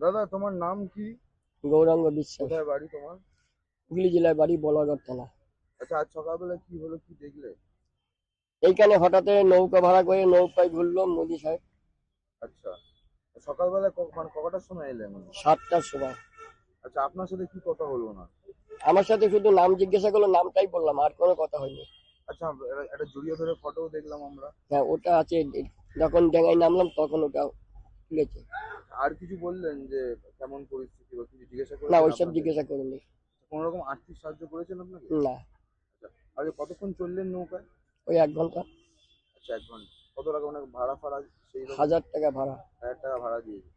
দাদা তোমার নাম কি? গৌরাঙ্গ বিশ্বাস। কোথায় বাড়ি তোমার? হুগলি জেলায় বাড়ি, বলাগড় থানা। আচ্ছা, আজ সকালবেলা কি হলো, কি দেখলে? এইখানে হঠাৎ নৌকা ভাড়া করে নৌকায় ঘুরলো মোদি সাহেব। আচ্ছা, সকালবেলা মানে কটার সময় এলেন? 7টার সময়। আচ্ছা, আপনার সাথে কি কথা হলো না? আমার সাথে শুধু নাম জিজ্ঞাসা করলো, নামটাই বললাম, আর কোনো কথা হয়নি। আচ্ছা, একটা জড়িয়ে ধরে ফটো দেখলাম আমরা। হ্যাঁ, ওটা আছে, যখন ডেঙ্গায় নামলাম তখন ওটা তুলেছে। আর কিছু বললেন যে কেমন পরিস্থিতি বা কিছু জিজ্ঞাসা না, করলেন? ওইসব জিজ্ঞাসা করিনি। কোন রকম আর্থিক সাহায্য করেছেন আপনাকে? না। আচ্ছা, আগে কতক্ষণ চললেন নৌকায়? ওই 1 ঘন্টা। আচ্ছা, 1 ঘন্টা। কত টাকা ওনাকে ভাড়া ফাড়া? সেই 1000 টাকা ভাড়া। 1000 টাকা ভাড়া দিয়েছে।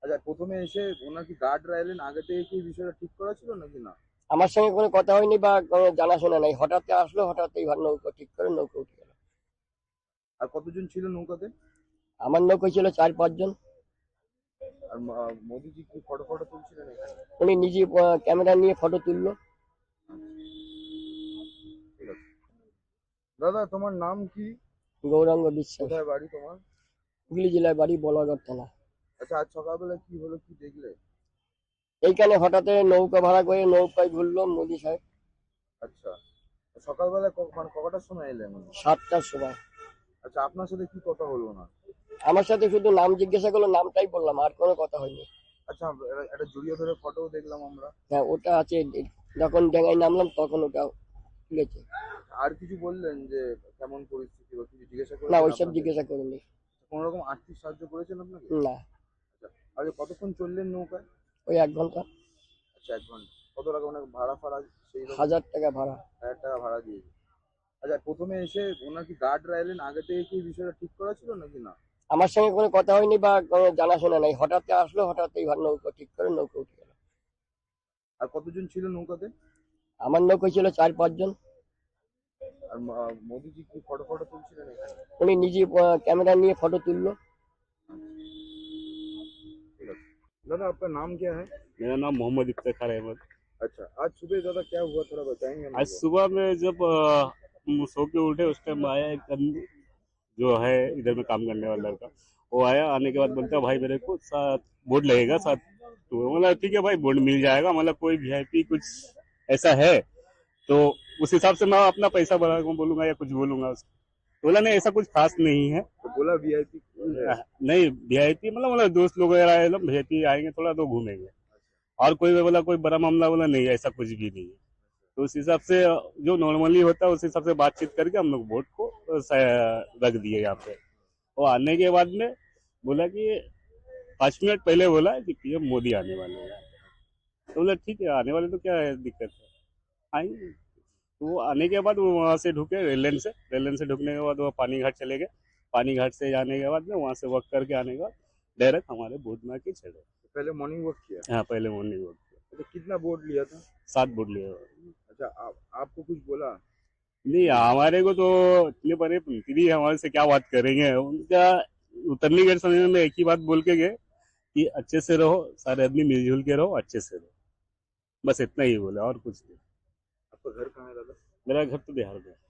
আচ্ছা, প্রথমে এসে ওনার কি গার্ডরা এলেন, আগে থেকে কি বিষয়টা ঠিক করা ছিল নাকি না? আমার সঙ্গে কোনো কথা হয়নি বা কোনো জানাশোনা নাই, হঠাৎ আসলো, হঠাৎ এই নৌকা ঠিক করে নৌকা উঠে গেল। আর কতজন ছিল নৌকাতে? আমার নৌকা ছিল 4-5 জন। আর মোদিজি কি ফটো ফটো তুলছিলেন এখানে? উনি নিজে ক্যামেরা নিয়ে ফটো তুললো। ঠিক আছে। দাদা তোমার নাম কি? গৌরাঙ্গ বিশ্বাস। কোথায় বাড়ি তোমার? হুগলি জেলায় বাড়ি, বলাগড় থানা। আচ্ছা, আজ সকালবেলা কি হলো, কি দেখলে? এইখানে হঠাৎ নৌকা ভাড়া করে নৌকায় ঘুরলো মোদি সাহেব। আচ্ছা, সকালবেলা মানে কটার সময় এলেন? 7টার সময়। আচ্ছা, আপনার সাথে কি কথা হলো না? আমার সাথে শুধু নাম জিজ্ঞাসা করলো, নামটাই বললাম, আর কোনো কথা হয়নি। আচ্ছা, একটা জড়িয়ে ধরে ফটো দেখলাম আমরা। হ্যাঁ, ওটা আছে, যখন ডেঙ্গায় নামলাম তখন ওটা তুলেছে। আর কিছু বললেন যে কেমন পরিস্থিতি বা কিছু জিজ্ঞাসা না, করলেন? ওইসব জিজ্ঞাসা করিনি। কোন রকম আর্থিক সাহায্য করেছেন আপনাকে? না। আচ্ছা, আগে কতক্ষণ চললেন নৌকায়? ওই 1 ঘন্টা। আচ্ছা, 1 ঘন্টা। কত টাকা ওনাকে ভাড়া ফাড়া? সেই 1000 টাকা ভাড়া। 1000 টাকা ভাড়া দিয়েছে। আচ্ছা, প্রথমে এসে ওনার কি গার্ডরা এলেন, আগে থেকে কি বিষয়টা ঠিক করা ছিল নাকি না? আমার সঙ্গে কোনো কথা হয়নি বা কোনো জানাশোনা নাই, হঠাৎ আসলো, হঠাৎ এই নৌকা ঠিক করে নৌকা উঠে গেল। আর কতজন ছিল নৌকাতে? আমার নৌকা ছিল 4-5 জন। আর মোদিজি কি ফটো ফটো তুলছিলেন এখানে? উনি নিজে ক্যামেরা নিয়ে ফটো তুললো। ठीक है। दादा आपका नाम क्या है? मेरा नाम मोहम्मद इफ्तिखार अहमद। अच्छा, आज सुबह दादा क्या हुआ, थोड़ा बताएंगे आज हमको? सुबह में जब सो के उठे उस टाइम आया एक जो है इधर में काम करने वाला लड़का, वो आया। आने के बाद बोलता भाई मेरे को साथ बोर्ड लगेगा साथ। तो मतलब ठीक है भाई, बोर्ड मिल जाएगा, मतलब कोई वीआईपी कुछ ऐसा है तो उस हिसाब से मैं अपना पैसा बढ़ा बोलूंगा या कुछ बोलूंगा उसको। बोला नहीं ऐसा कुछ खास नहीं है। तो बोला वीआईपी नहीं वीआईपी मतलब दोस्त लोग वगैरह वीआईपी आएंगे थोड़ा तो घूमेंगे, और कोई बोला कोई बड़ा मामला बोला नहीं, ऐसा कुछ भी नहीं है। तो उस हिसाब से जो नॉर्मली होता है उस हिसाब से बातचीत करके हम लोग वोट को रख दिए यहाँ पे। और आने के बाद में बोला कि 5 मिनट पहले बोला कि पीएम मोदी आने वाले हैं। तो बोला ठीक है, आने वाले तो क्या है, दिक्कत है, आएंगे। तो वो आने के बाद वो वहाँ से ढुके रेल लाइन से ढुकने के बाद वो पानी घाट चले गए। पानी घाट से जाने के बाद में वहाँ से वॉक करके आने के बाद डायरेक्ट हमारे बोट में आके चढ़े। पहले मॉर्निंग वॉक किया? हाँ, पहले मॉर्निंग वॉक किया। तो कितना बोर्ड लिया था? 7 बोट लिए। अच्छा, आपको कुछ बोला? नहीं, हमारे को तो इतने बड़े मंत्री हमारे से क्या बात करेंगे। उनका उतरने के समय में एक ही बात बोल के गए कि अच्छे से रहो, सारे आदमी मिलजुल के रहो, अच्छे से रहो, बस इतना ही बोले और कुछ नहीं। आपका घर कहाँ है दादा? मेरा घर तो बिहार में है।